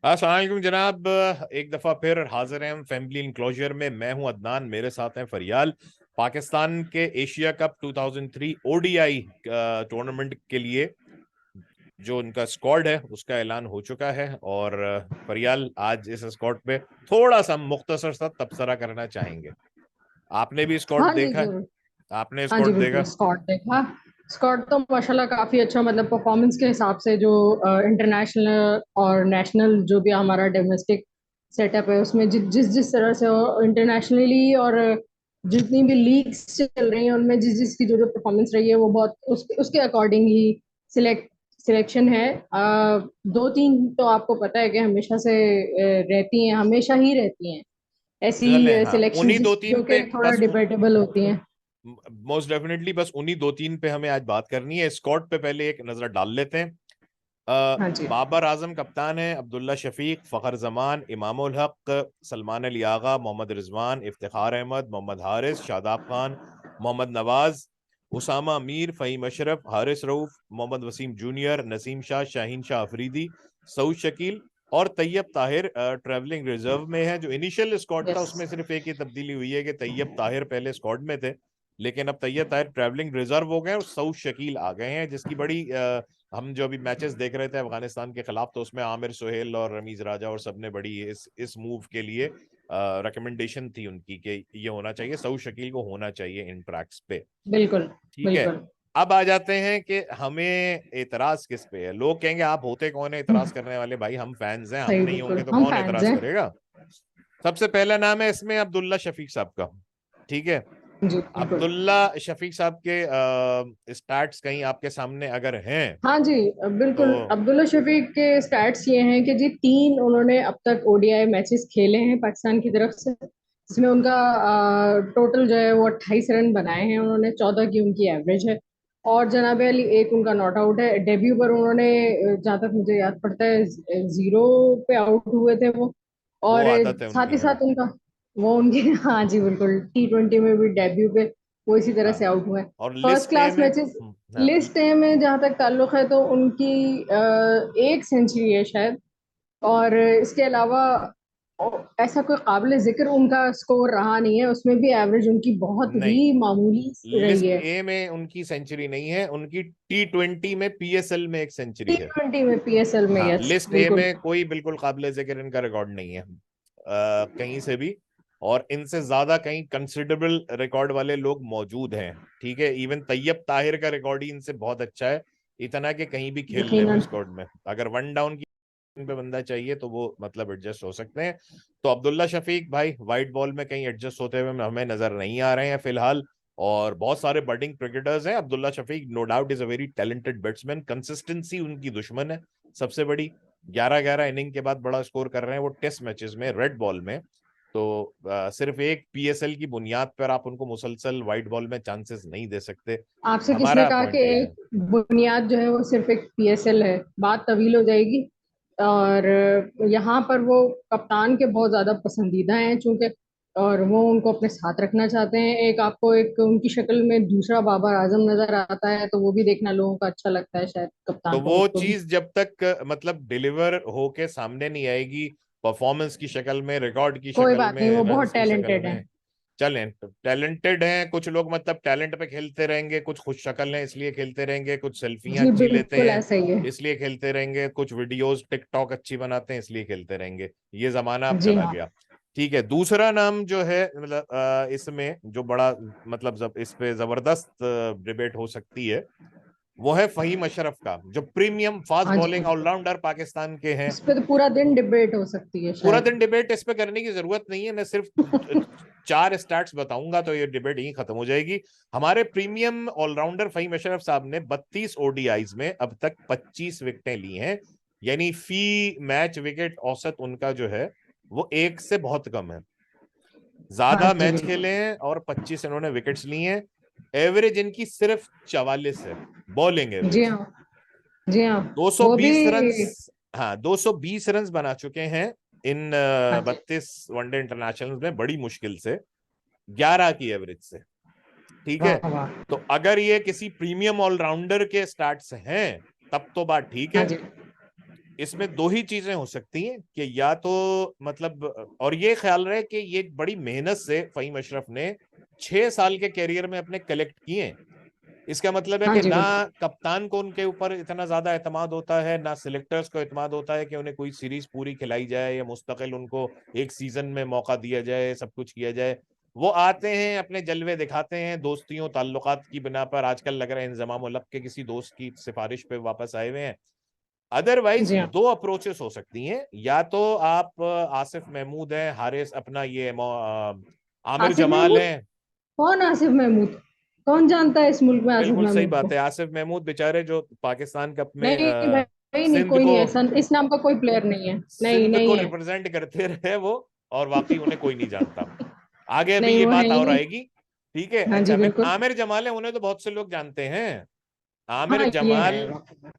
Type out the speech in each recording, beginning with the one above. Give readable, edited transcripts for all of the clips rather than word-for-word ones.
अस्सलाम वालेकुम जनाब, एक दफ़ा फिर हाजिर हैं हम फैमिली इनक्लोजर में। मैं हूं अदनान, मेरे साथ हैं फरियाल। पाकिस्तान के एशिया कप 2003 ओडीआई टूर्नामेंट के लिए जो उनका स्क्वाड है उसका ऐलान हो चुका है। और फरियाल आज इस स्क्वाड पे थोड़ा सा मुख्तसर सा तबसरा करना चाहेंगे। आपने भी स्क्वाड हाँ जी देखा है? जरूर। आपने हाँ जी स्क्वाड बिल्कुल, देखा? स्कॉट देखा। स्कॉट तो माशाल्लाह काफी अच्छा, मतलब परफॉर्मेंस के हिसाब से जो इंटरनेशनल और नेशनल जो भी हमारा डोमेस्टिक सेटअप है उसमें जिस जिस तरह से इंटरनेशनली और जितनी भी लीग्स चल रही हैं उनमें जिस जिसकी जो जो परफॉर्मेंस रही है वो बहुत उसके अकॉर्डिंग ही सिलेक्शन है। दो तीन तो आपको पता है कि हमेशा से रहती हैं, हमेशा ही रहती हैं ऐसी चले, हाँ, सिलेक्शन उन्हीं दो तीन जो कि पे थोड़ा बस। डिबेटेबल होती हैं। मोस्ट डेफिनेटली बस उन्हीं दो तीन पे हमें आज बात करनी है। स्क्वाड पे पहले एक नजर डाल लेते हैं। हाँ जी। बाबर आजम कप्तान है, अब्दुल्ला शफीक, फखर जमान, इमामुल हक, सलमान अली आगा, मोहम्मद रिजवान, इफ्तिखार अहमद, मोहम्मद हारिस, शादाब खान, मोहम्मद नवाज, उसामा मीर, फ़हीम अशरफ, हारिस रऊफ, मोहम्मद वसीम जूनियर, नसीम शाह, शाहीन शाह अफरीदी, सऊद शकील और तैयब ताहिर ट्रैवलिंग रिजर्व में है। जो इनिशियल स्क्वाड था यस। उसमें सिर्फ एक ही तब्दीली हुई है कि तैयब ताहिर पहले स्क्वाड में थे, लेकिन अब तैयब ताहिर ट्रैवलिंग रिजर्व हो गए और सऊद शकील आ गए हैं, जिसकी बड़ी हम जो अभी मैचेस देख रहे थे अफगानिस्तान के खिलाफ, तो उसमें आमिर सुहेल और रमीज राजा और सबने बड़ी इस मूव के लिए रिकमेंडेशन थी उनकी कि ये होना चाहिए, सऊद शकील को होना चाहिए इन ट्रैक्स पे। बिल्कुल। ठीक है। बिल्कुल। अब आ जाते हैं कि हमें एतराज किस पे है। लोग कहेंगे आप होते कौन है एतराज करने वाले? भाई हम फैंस हैं, हम सही, नहीं होंगे बिल्कुल तो हम कौन फैंस एतराज हैं। करेगा? सबसे पहला नाम है इसमें अब्दुल्ला शफीक साहब का। ठीक है। जी बिल्कुल। अब्दुल्ला शफीक साहब के स्टैट्स कहीं आपके सामने अगर हैं हाँ जी तो। बिल्कुल, अब्दुल्ला शफीक के स्टैट्स ये हैं कि जी तीन उन्होंने अब तक ओडीआई मैचेस खेले हैं पाकिस्तान की तरफ से, जिसमें उनका टोटल जो है वो 28 रन बनाए हैं उन्होंने, 14 की उनकी एवरेज है। और जनाब अली एक उनका नॉट आउट है। डेब्यू पर उन्होंने जहाँ तक मुझे याद पड़ता है जीरो पे आउट हुए थे वो। वो और आदत है साथ उनकी, ही हाँ। साथ उनका वो उनके हाँ जी बिल्कुल, T20 में भी डेब्यू पे वो इसी तरह हाँ, से आउट हुए हैं। और फर्स्ट लिस्ट ए क्लास में मैचेस। हाँ। लिस्ट ए में जहाँ तक ताल्लुक है तो उनकी एक सेंचुरी है शायद। और इसके अलावा ऐसा कोई काबिल जिक्र उनका स्कोर रहा नहीं है, उसमें भी एवरेज उनकी बहुत नहीं, ही मामूली रही लिस्ट है। ए में उनकी सेंचुरी नहीं है, उनकी T20 में पीएसएल में एक सेंचुरी है। T20 में पीएसएल में, हाँ, यस लिस्ट ए बिल्कुल। में कोई बिल्कुल काबिल जिक्र इनका रिकॉर्ड नहीं है कहीं से भी। और इनसे ज्यादा कहीं कंसिडरेबल रिकॉर्ड वाले लोग मौजूद हैं। ठीक है, इवन तैयब ताहिर का रिकॉर्ड ही इनसे बहुत अच्छा है, इतना कि कहीं भी खेल ले वो यकीनन। स्क्वाड में। अगर वन डाउन की पे बंदा चाहिए तो वो मतलब एडजस्ट हो सकते हैं। तो अब्दुल्ला शफीक भाई वाइट बॉल में कहीं एडजस्ट होते हुए हमें नजर नहीं आ रहे हैं फिलहाल। और बहुत सारे बडिंग क्रिकेटर्स हैं। Abdullah Shafique no doubt is a very talented batsman, consistency उनकी दुश्मन है सबसे बड़ी। 11-11 इनिंग के बाद बड़ा स्कोर कर रहे हैं वो टेस्ट मैचेस में रेड बॉल में। तो सिर्फ एक पीएसएल की बुनियाद पर आप उनको मुसलसल वाइट बॉल में चांसेस नहीं दे सकते। आपसे किसने हमारा कहा कि पॉइंट ये है। एक बुनियाद जो है वो सिर्फ एक पीएसएल है? बात तवील हो जाएगी। और यहाँ पर वो कप्तान के बहुत ज्यादा पसंदीदा हैं चूंकि, और वो उनको अपने साथ रखना चाहते हैं। एक आपको एक उनकी शक्ल में दूसरा बाबर आजम नजर आता है तो वो भी देखना लोगों को अच्छा लगता है, शायद तो कप्तान वो साहब को भी। चीज जब तक मतलब डिलीवर होके सामने नहीं आएगी, परफॉर्मेंस की शक्ल में, रिकॉर्ड की कोई शक्ल बात नहीं, में, वो रन्स बहुत की शक्ल टैलेंटेड है। में। चलें, टैलेंटेड हैं कुछ लोग, मतलब टैलेंट पे खेलते रहेंगे, कुछ खुश शक्ल हैं इसलिए खेलते रहेंगे, कुछ सेल्फियां जी अच्छी लेते बिल्कुल हैं ऐसा ही है। इसलिए खेलते रहेंगे, कुछ वीडियोस टिकटॉक अच्छी बनाते हैं इसलिए खेलते रहेंगे। ये जमाना अब जी चला हाँ। गया। ठीक है, दूसरा नाम जो है मतलब इसमें जो बड़ा मतलब इस पे जबरदस्त डिबेट हो सकती है वो है फहीम अशरफ का, जो प्रीमियम फास्ट हाँ जी बॉलिंग बिल्कुल। ऑलराउंडर पाकिस्तान के हैं। इस पे तो पूरा दिन डिबेट हो सकती है पूरा शायद। दिन डिबेट इस पे करने की जरूरत नहीं है, मैं सिर्फ चार स्टैट्स बताऊंगा तो ये डिबेट यहीं खत्म हो जाएगी। हमारे प्रीमियम ऑलराउंडर फहीम अशरफ साहब ने 32 ओडीआईज में अब तक 25 विकेटें ली हैं। यानी फी मैच विकेट औसत उनका जो है वो एक से बहुत कम है। हाँ ज्यादा जी मैच खेले बिल्कुल। हैं और 25 इन्होंने विकेट्स ली हैं। एवरेज इनकी सिर्फ 44 है, बॉलिंग जी एवरेज। हाँ। जी हाँ। वो भी। 220 रन, हाँ 220 रन बना चुके हैं इन हाँ जी। 32 वनडे इंटरनेशनल में, बड़ी मुश्किल से 11 की एवरेज से। ठीक है। वाह वाह। तो अगर ये किसी प्रीमियम ऑलराउंडर के स्टार्ट्स हैं तब तो बात ठीक हाँ है। जी। इसमें दो ही चीजें हो सकती हैं कि या तो मतलब, और ये ख्याल रहे कि ये बड़ी मेहनत से फ़हीम अशरफ ने 6 साल के कैरियर में अपने कलेक्ट किए हैं। इसका मतलब है हाँ कि जी ना बिल्कुल। कप्तान को उनके ऊपर इतना ज्यादा एतमाद होता है, ना सिलेक्टर्स को एतमाद होता है कि उन्हें कोई सीरीज पूरी खिलाई जाए या मुस्तकिल उनको एक सीजन में मौका दिया जाए, सब कुछ किया जाए। वो आते हैं, अपने जलवे दिखाते हैं, दोस्तियों ताल्लुकात की बिना पर, आजकल लग रहा है इंजमाम उल हक के किसी दोस्त की सिफारिश पे वापस आए हुए हैं। अदरवाइज जी हाँ। दो अप्रोचेस हो सकती हैं, या तो आप आसिफ महमूद हैं, हारिस अपना ये आमिर आसिफ जमाल महमूद? हैं। कौन आसिफ महमूद? कौन जानता है इस मुल्क में आसिफ बिल्कुल सही महमूद बात को? है, आसिफ महमूद बेचारे जो पाकिस्तान कप में नहीं भाई, नहीं, सिंध कोई को नहीं है, इस नाम का कोई प्लेयर नहीं है। नहीं, सिंध को नहीं है। रिप्रेजेंट करते रहे वो, और वाकई उन्हें कोई नहीं जानता। आगे अभी नहीं, ये वो है बात ही और नहीं। आएगी। ठीक है, हाँ अच्छा, जी मैं बिल्कुल। आमिर जमाल है, उन्हें तो बहुत से लोग जानते हैं। आमिर हाँ ये जमाल, है।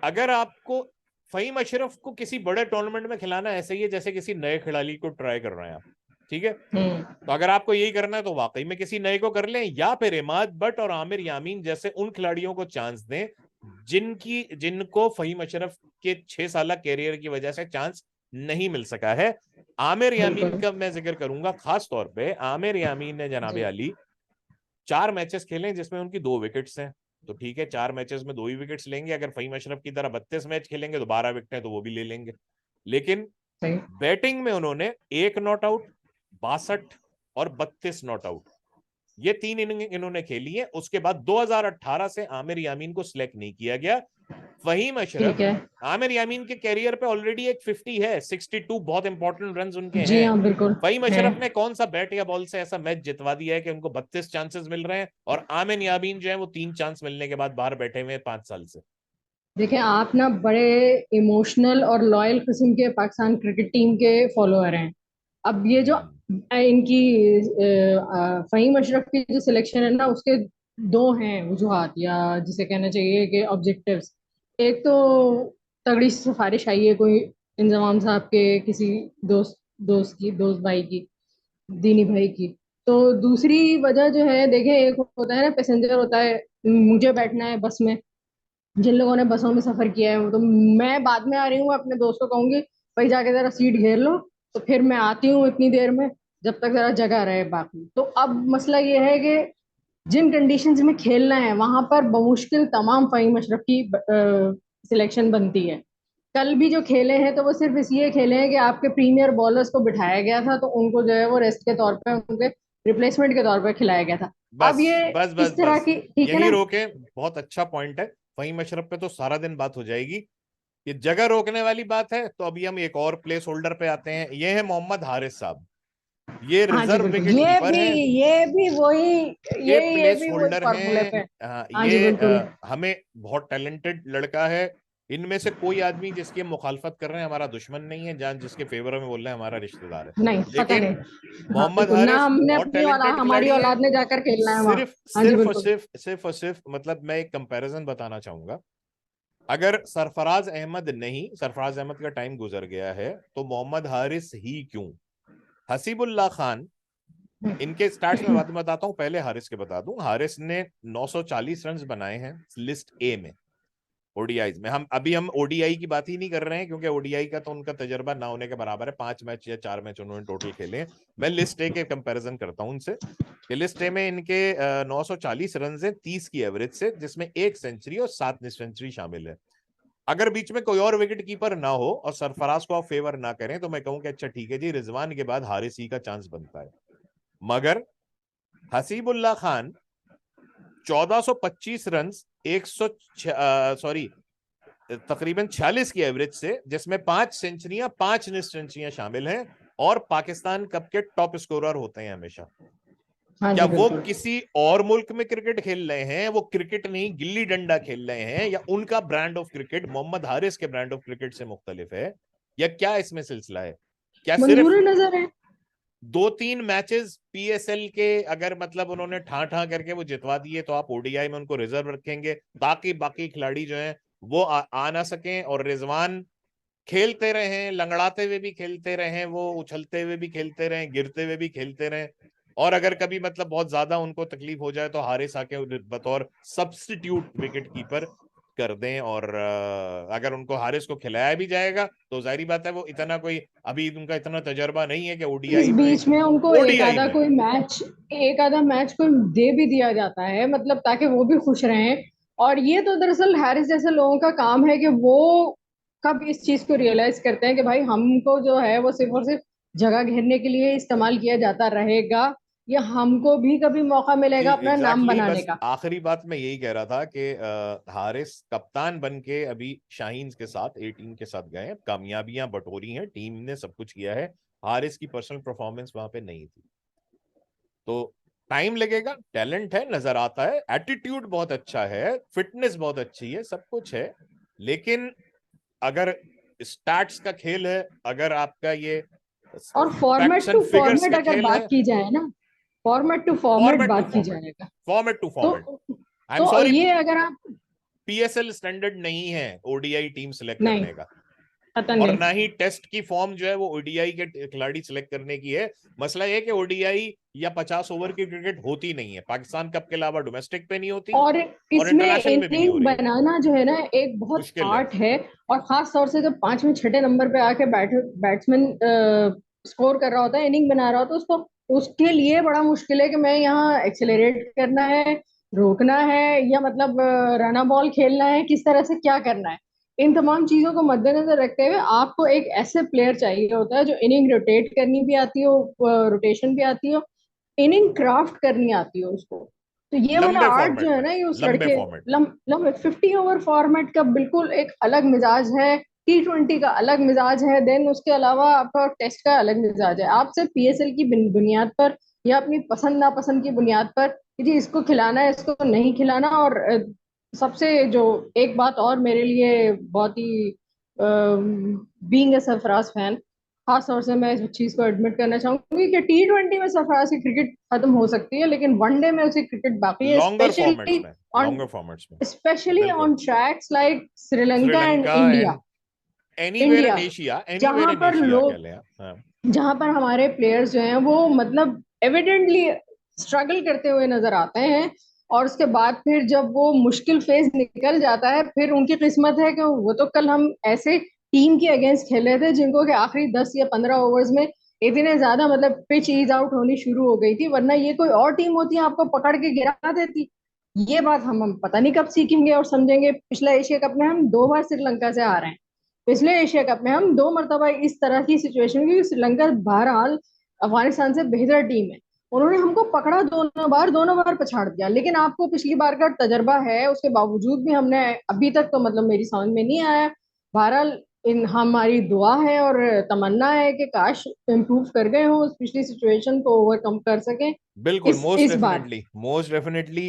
अगर आपको फ़हीम अशरफ को किसी बड़े टूर्नामेंट में खिलाना ऐसे ही है जैसे किसी नए खिलाड़ी को ट्राई कर रहे हैं आप, ठीक है, हम्म। तो अगर आपको यही करना है तो वाकई में किसी नए को कर लें, या फिर इमाद बट और आमिर यामीन जैसे उन खिलाड़ियों को चांस दें जिनको फ़हीम अशरफ के 6 साल कैरियर की वजह से चांस नहीं मिल सका है। आमिर यामीन बिल्कुल। का मैं जिक्र करूंगा खास तौर पे। आमिर यामीन ने जनाबे जी। अली 4 मैचेस खेले जिसमें उनकी 2 विकेट्स हैं। तो ठीक है, 4 मैचेस में 2 ही विकेट्स लेंगे। अगर फ़हीम अशरफ की तरह 32 मैच खेलेंगे तो 12 विकेट तो वो भी ले लेंगे। लेकिन सही। बैटिंग में उन्होंने 1 नॉट आउट, 62 और 32 नॉट आउट, ये 3 इनिंग इन्होंने खेली है। उसके बाद 2018 से आमिर यामीन को सिलेक्ट नहीं किया गया। फहीम अशरफ, ठीक है। आमिर यामीन के कैरियर पे ऑलरेडी एक 50 है, 62 बहुत इंपॉर्टेंट रन उनके जी हैं। हाँ बिल्कुल। फहीम है। अशरफ ने कौन सा बैट या बॉल से ऐसा मैच जितवा दिया है कि उनको 32 चांसेस मिल रहे हैं, और आमिर यामीन जो है वो 3 चांस मिलने के बाद बाहर बैठे हुए हैं 5 साल से। देखें, आप ना बड़े इमोशनल और लॉयल किस्म के पाकिस्तान क्रिकेट टीम के फॉलोअर हैं। अब ये जो हम्म। इनकी फहीम अशरफ की जो सिलेक्शन है ना, उसके दो हैं वजूहात, या जिसे कहना चाहिए कि ऑब्जेक्टिव्स। एक तो तगड़ी सी सिफारिश आई है कोई इंजमाम साहब के किसी दोस्त भाई की, दीनी भाई की। तो दूसरी वजह जो है, देखें, एक होता है ना पैसेंजर होता है, मुझे बैठना है बस में। जिन लोगों ने बसों में सफर किया है वो तो, मैं बाद में आ रही हूँ, अपने दोस्त को कहूंगी भाई जाके जरा सीट घेर लो, तो फिर मैं आती हूँ इतनी देर में, जब तक जरा जगह रहे बाकी। तो अब मसला ये है कि जिन कंडीशंस में खेलना है वहां पर बमुश्किल तमाम फ़हीम अशरफ की सिलेक्शन बनती है। कल भी जो खेले हैं तो वो सिर्फ इसलिए खेले हैं कि आपके प्रीमियर बॉलर्स को बिठाया गया था, तो उनको जो है वो रेस्ट के तौर पे, उनके रिप्लेसमेंट के तौर पे खिलाया गया था। बस अब ये बस बस इस तरह बस, की, ठीक है यही ना? रोके। बहुत अच्छा पॉइंट है। फहीम अशरफ पे तो सारा दिन बात हो जाएगी। ये जगह रोकने वाली बात है, तो अभी हम एक और प्लेस होल्डर पे आते हैं। ये है मोहम्मद हारिस साहब। ये हाँ जी रिजर्व बिल्कुल, विकेट कीपर हैं। ये भी वही, ये ये प्लेस भी वही होल्डर फॉर्मूले हैं। पे। हाँ जी ये बिल्कुल। हमें बहुत टैलेंटेड लड़का है। इनमें से कोई आदमी जिसकी हम मुखालफत कर रहे हैं हमारा दुश्मन नहीं है, जहाँ जिसके फेवर में बोल रहे हैं हमारा रिश्तेदार है। नहीं, पता लेकिन नहीं। हाँ मोहम्मद बिल्कुल ना, हारिस हमने बहुत अपनी औलाद, टैलेंटेड हमारी खिलाड़ी हैं। औलाद ने जाकर खेलना है वहाँ। सिर्फ हाँ जी सिर्फ और बिल्कुल। सिर्फ सिर्फ और सिर्फ मतलब मैं एक कंपैरिजन बताना चाहूंगा। अगर सरफराज अहमद नहीं, सरफराज अहमद का टाइम गुजर गया है, तो मोहम्मद हारिस ही क्यों? हसीबुल्लाह खान, इनके स्टार्ट्स में बात बताता हूं, पहले हारिस के बता दूं। हारिस ने 940 रन बनाए हैं लिस्ट ए में, ओडीआईज में। हम ओडीआई की बात ही नहीं कर रहे हैं, क्योंकि ओडीआई का तो उनका तजर्बा ना होने के बराबर है। 5 मैच या 4 मैच उन्होंने टोटल खेले हैं। मैं लिस्ट ए के कंपैरिजन करता हूं उनसे। कि लिस्ट ए में इनके 940 रन है 30 की एवरेज से, जिसमें 1 सेंचुरी और 7 सेंचुरी शामिल है। अगर बीच में कोई और विकेट कीपर ना हो और सरफराज को आप फेवर ना करें, तो मैं कहूं कि अच्छा ठीक है जी, रिजवान के बाद हारिस ही का चांस बनता है। मगर हसीबुल्लाह खान 1425 रन, 100 सॉरी तकरीबन 46 की एवरेज से, जिसमें 5 सेंचुरियां 5 सेंचुरियां शामिल हैं, और पाकिस्तान कप के टॉप स्कोरर होते हैं हमेशा। हाँ क्या जी वो बिल्कुल। किसी और मुल्क में क्रिकेट खेल रहे हैं, वो क्रिकेट नहीं गिल्ली डंडा खेल रहे हैं, या उनका brand of cricket Mohammad Haris के ब्रांड ऑफ क्रिकेट से मुख्तलिफ है, या क्या इसमें सिलसिला है? क्या सिर्फ मंजूर नजर है। 2-3 मैचेस पीएसएल के अगर मतलब उन्होंने ठा ठा करके वो जितवा दिए, तो आप ओडीआई में उनको रिजर्व रखेंगे ताकि बाकी खिलाड़ी जो हैं वो आ ना सकें, और रिजवान खेलते रहे, लंगड़ाते हुए भी खेलते रहे, वो उछलते हुए भी खेलते रहे, गिरते हुए भी खेलते रहे, और अगर कभी मतलब बहुत ज्यादा उनको तकलीफ हो जाए तो हारिस आके बतौर सब्स्टिट्यूट विकेट कीपर कर दें, और अगर उनको हारिस को खिलाया भी जाएगा तो जाहिर बात है वो इतना कोई, अभी उनका इतना तजर्बा नहीं है कि इस ओडीआई में, बीच में उनको ओडीआई में एक आधा मैच कोई दे भी दिया जाता है, मतलब ताकि वो भी खुश रहें। और ये तो दरअसल हैरिस जैसे लोगों का काम है कि वो कब इस चीज को रियलाइज करते हैं कि भाई हमको जो है वो सिर्फ और सिर्फ जगह घेरने के लिए इस्तेमाल किया जाता रहेगा, या हमको भी कभी मौका जी मिलेगा अपना नाम एग्जैक्टली बनाने बस का। आखिरी बात मैं यही कह रहा था कि हारिस कप्तान बन के अभी शाहीन के साथ, ए टीम के साथ गए, कामयाबियां बटोरी हैं, टीम ने सब कुछ किया है, हारिस की पर्सनल परफॉर्मेंस वहां पे नहीं थी। तो टाइम लगेगा, टैलेंट है, नजर आता है, एटीट्यूड बहुत अच्छा है, फिटनेस बहुत अच्छी है, सब कुछ है, लेकिन अगर स्टैट्स का खेल है, अगर आपका ये और facts format and to figures format का अगर खेल है, बात की जाए ना, format to format format to बात की फॉर्मेट, जाएगा, फॉर्मेट टू तो फॉर्मेट, आई एम तो सॉरी, ये अगर आप, पीएसएल स्टैंडर्ड नहीं है ओडीआई टीम सिलेक्ट नहीं, करने का, पता और नहीं। ना ही टेस्ट की फॉर्म जो है वो ओडीआई के खिलाड़ी सिलेक्ट करने की है। मसला ये है कि ओडीआई या 50 ओवर की क्रिकेट होती नहीं है पाकिस्तान कप के अलावा, डोमेस्टिक पे नहीं होती और और इसमें इंटरनेशनल में भी नहीं हो इनिंग रही है, बनाना जो है ना एक बहुत मुश्किल है। आर्ट है। और खास तौर से जब पांचवें छठे नंबर पे आके बैट्समैन स्कोर कर रहा होता है, इनिंग बना रहा होता है, उसको उसके लिए बड़ा मुश्किल है कि मैं यहाँ एक्सेलरेट करना है, रोकना है, या मतलब रना बॉल खेलना है, किस तरह से क्या करना है। इन तमाम चीजों को मद्देनजर रखते हुए आपको एक ऐसे प्लेयर चाहिए होता है जो इनिंग रोटेट करनी भी आती हो, रोटेशन भी आती हो, इनिंग क्राफ्ट करनी आती हो उसको। तो ये वाला लंबे आर्ट जो फॉर्मेट है में, ना, ये उस लंबे लड़के फॉर्मेट में, लंबे 50 ओवर फॉर्मेट का बिल्कुल एक अलग मिजाज है। T20 का अलग मिजाज है, देन उसके अलावा आपका टेस्ट का अलग मिजाज है। आप सिर्फ पीएसएल की बुनियाद पर या अपनी पसंद नापसंद की बुनियाद पर कि जी इसको खिलाना है, इसको नहीं खिलाना। और सबसे जो एक बात और मेरे लिए बहुत ही, बीइंग अ सरफराज फैन, खास तौर से मैं इस चीज को एडमिट करना चाहूंगी कि T20 में सरफराज की क्रिकेट खत्म हो सकती है, लेकिन वनडे में उसी क्रिकेट बाकी है, लॉन्गर फॉर्मेट्स में, ऑन लॉन्गर फॉर्मेट्स में, स्पेशली बिल्कुल, on tracks like Sri Lanka and Sri Lanka India. And anywhere in India Asia, anywhere जहां इन पर एशिया कह लोग, लें आप, हाँ। जहां पर हमारे प्लेयर्स जो हैं वो मतलब एविडेंटली स्ट्रगल करते हुए नजर आते हैं, और उसके बाद फिर जब वो मुश्किल फेज निकल जाता है, फिर उनकी किस्मत है कि वो तो कल हम ऐसे टीम के अगेंस्ट खेले थे जिनको कि आखिरी 10 या 15 ओवर्स में इतने ज्यादा मतलब पिच ईज आउट होनी शुरू हो गई थी, वरना ये कोई और टीम होती है आपको पकड़ के गिरा देती। ये बात हम पता नहीं कब सीखेंगे और समझेंगे। पिछला एशिया कप में हम 2 बार श्रीलंका से हारे हैं, पिछले एशिया कप में हम 2 मरतबा इस तरह की सिचुएशन, क्योंकि श्रीलंका बहरहाल अफगानिस्तान से बेहतर टीम है, उन्होंने हमको पकड़ा दोनों बार पछाड़ दिया। लेकिन आपको पिछली बार का तजर्बा है, उसके बावजूद भी हमने अभी तक तो मतलब मेरी समझ में नहीं आया। बहरहाल इन हमारी दुआ है और तमन्ना है कि काश इम्प्रूव कर गए हो, उस पिछली सिचुएशन को ओवरकम कर सकें बिल्कुल, मोस्ट इस बार। डेफिनेटली, मोस्ट डेफिनेटली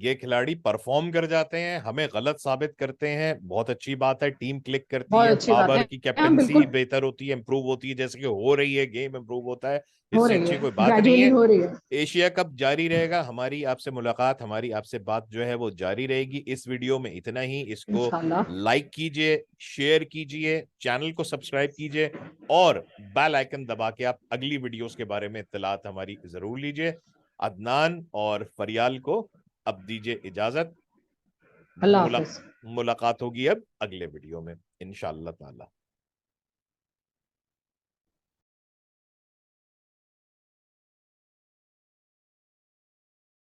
ये खिलाड़ी परफॉर्म कर जाते हैं, हमें गलत साबित करते हैं, बहुत अच्छी बात है, टीम क्लिक करती बहुत है, अच्छी बात बाबर है, की हम कैप्टनसी बिल्कुल बेहतर होती है, इंप्रूव होती है, जैसे कि हो रही है, गेम इंप्रूव होता है, हो इससे रही अच्छी है, कोई बात नहीं ग्रेजुअली है। हो रही है। एशिया कप जारी रहेगा, हमारी आपसे मुलाकात, हमारी आपसे बात जो है वो जारी रहेगी। इस वीडियो में इतना ही, इसको इंशाल्लाह। लाइक कीजिए, शेयर कीजिए, चैनल को सब्सक्राइब कीजिए, और बेल आइकन दबा के आप अगली वीडियोस के बारे में इत्तलात हमारी जरूर लीजिए। अदनान और फरियाल को अब दीजिए इजाजत। अल्लाह मुला, हाफिज। मुलाकात होगी अब अगले वीडियो में इंशाअल्लाह ताला।